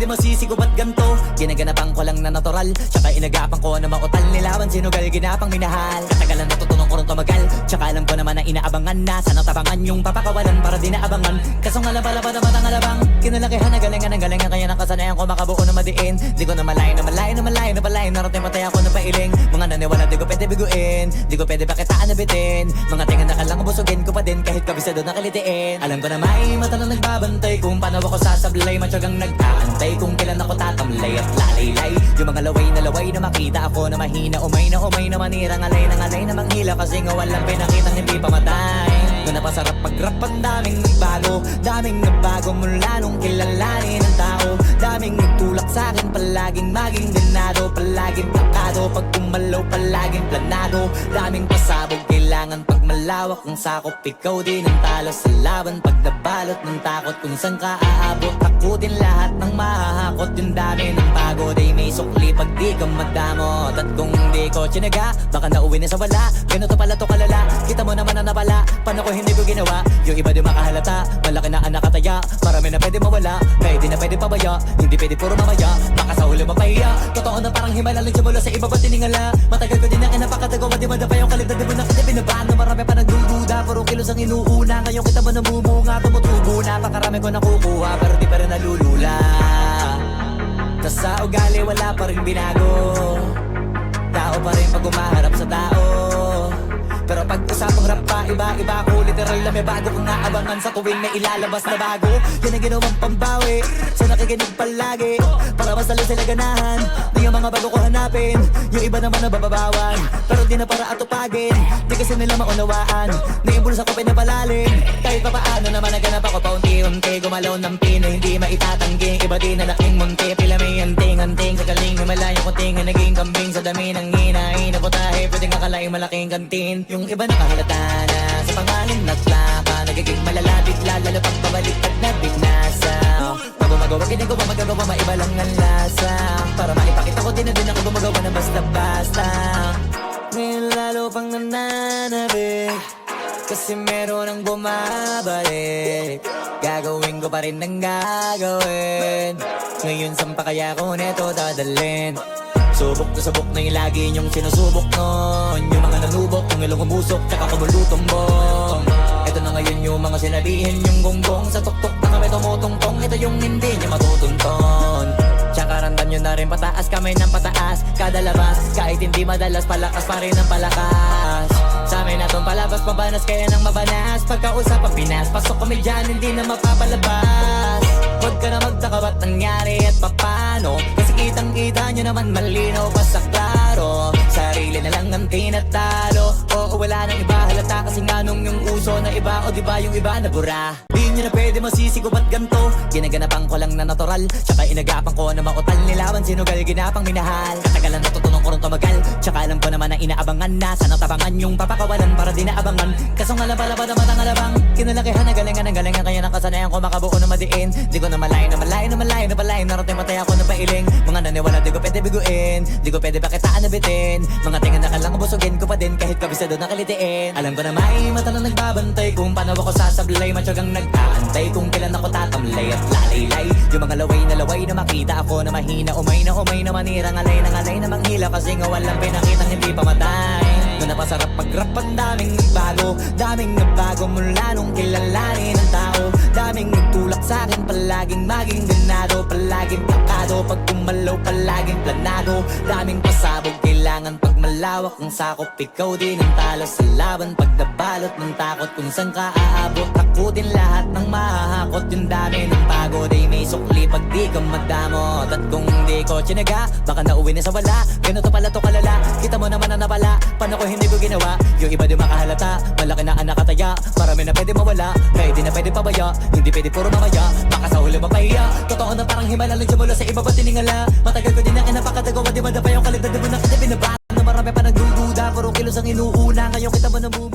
masisigo ba't ganto? Ginaganapan ko lang na natural, tsaka inagapan ko na mautal. Nilawan sinugal, ginapang minahal. Katagalan natutunan ko rin tumagal, tsaka alam ko naman na inaabangan na. Sana tabangan yung papakawalan para di naabangan. Kaso nga lang pala pa naman ang alabang kinalakihan na galingan ng galingan, kaya nakasanayan ko makabuo na madiin. Di ko na malayo na malayo na malayo na palayo. Narating matay ako na pailing. Mga naniwala di ko pwede biguin, di ko pwede pakitaan na bitin. Mga tinga na kalang busugin ko pa din kahit kabisado na kalitiin. Alam ko na may mata na nagbabantay kung paano ako sasablay. Matyagang nag-aantay kung kailan ako tatamlay at lalaylay. Yung mga laway na makita ako na mahina. Umay na manira, ngalay na manghila. Kasi nga walang pinakitang hindi pamatay. Kung napasarap pag-rap ang daming nagbago mula nung kilalanin ang tao. Daming nagtulak sa'kin, palaging maging ganado, palaging plakado. Pag kumalaw, palaging planado. Daming pasabog, kailangan pag malawak ang sakop. Ikaw din ang talo sa laban pag nabalot ng takot. Kung saan ka aabot, takutin lahat ng mahahakot. Yung dami ng pagod ay may sukli pag di ka madamot. At kung di ko tsinaga, baka nauwi na sa wala. Ganito pala to kalala, kita mo naman na napala. Paano ko hindi ko ginawa, yung iba di makahalata. Malaki na anak kataya, marami na pwede mawala. Kaya di na pwede pabaya, hindi pwede puro mamaya. Baka sa huli mapahiya, totoo na parang himala lang simula sa iba ba tiningala. Matagal ko din na kinapakatagawa, di madapa yung kalidad. Di mo na kita binabaan na marami pa nagdududa. Puro kilos ang inuuna, ngayon kita mo namumunga. Tumutubo na, pakarami ko nakukuha, pero di pa rin nalulula. Tas sa ugali wala pa rin binago, tao pa rin pag umaharap sa tao. Pero pag usapang rap pa, iba ko literal na may bago kong naabangan sa tuwing may ilalabas na bago. Yan ang ginawang pambawi sa nakikinig palagi, para mas lalo sila ganahan. Di yung mga bago ko hanapin, yung iba naman nabababawan. Pero di na para atupagin, di kasi nila maunawaan. Naimbulsa ko pinapalalim, kahit pa paano naman naganap ako paunti-unti. Gumalaw ng pino, hindi maitatanggi. Iba di na laking munti, pila may anting-anting. Sa galing may malayong kuting, naging kambing sa dami ng hinahin. Naputahe, pwedeng akalaing malaking kantin. Yung iba nakahalata na sa pangalan at plaka, nagiging malalapit lalo pag pabaliktad na binasa. Pag gumagawa, ginagawa, magagawa, maiba lang ang lasa. Para maipakita ko din na din ako gumagawa na basta-basta. Ngayon lalo pang nananabik, kasi meron ang bumabalik. Gagawin ko pa rin ang gagawin. Ngayon saan pa kaya ko neto dadalhin? Subok na yung lagi niyong sinusubok nun. Yung mga nanubok, yung ilong umusok, tsaka kumulutumbong. Ito na ngayon yung mga sinabihin yung gonggong. Sa tuktok na kami tumutungtong, ito yung hindi niya matutunton. Tsaka randan nyo na rin pataas, kamay ng pataas. Kada labas, kahit hindi madalas, palakas pa rin ang palakas. Sa amin na tong palabas, pabanas kaya nang mabanas. Pagkausap ang Pinas, pasok kami dyan, hindi na mapapalabas. Huwag ka na magtaka ba't nangyari at papano, kasi kitang-kita nyo naman malinaw pa sa klaro. Sarili na lang ang tinatalo, oo wala nang iba halata. Kasi nga nung yung uso na iba, o diba yung iba na bura. Di nyo na pwede masisigo ba't ganto? Ginaganapan ko lang na natural, tsaka inagapan ko na mautal. Nilawan sinugal, ginapang minahal. Katagalan natutunan ko rin tumagal, tsaka alam ko naman na inaabangan na. Sana tabangan yung papakawalan para di naabangan. Kaso nga lang pala pa naman ang alabang kinalakihan na galingan ng galingan, kaya nakasanayan ko makabuo na madiin. Di ko na malayo na palayo. Narating matay ako na pailing. Mga naniwala di ko pwede biguin, di ko pwede pakitaan na bitin. Mga tinga na kalang busugin ko pa din kahit kabisado na kalitiin. Alam ko na may mata na nagbabantay kung paano ako sasablay. Matyagang nag-aantay kung kailan ako tatamlay at lalaylay. Yung mga laway na makita ako na mahina. Umay na manira, ngalay na manghila. Kasi nga walang pinakitang hindi pamatay. Kung napasarap pag-rap ang daming nagbago mula nung kilalanin ang tao. Daming nagtulak sa'kin, palaging maging ganado, palaging plakado. Pag kumalaw, palaging planado. Daming pasabog, kailangan pag malawak ang sakop. Ikaw din ang talo sa laban pag nabalot ng takot. Kung saan ka aabot, takutin lahat ng mahahakot. Yung dami ng pagod ay may sukli pag di ka madamot. At kung di ko tsinaga, baka nauwi na sa wala. Ganito pala to kalala, kita mo naman na napala. Paano ko hindi ko ginawa, yung iba di makahalata. Malaki na anak kataya, marami na pwede mawala. Kaya di na pwede pabaya, hindi pwede puro mamaya. Baka sa huli mapahiya, totoo na parang himala lang simula sa iba ba tiningala. Matagal ko din na kinapakatagawa, di madapa yung kalidad. Di mo na kita binabaan na marami pa nagdududa. Puro kilos ang inuuna, ngayon kita mo namuha.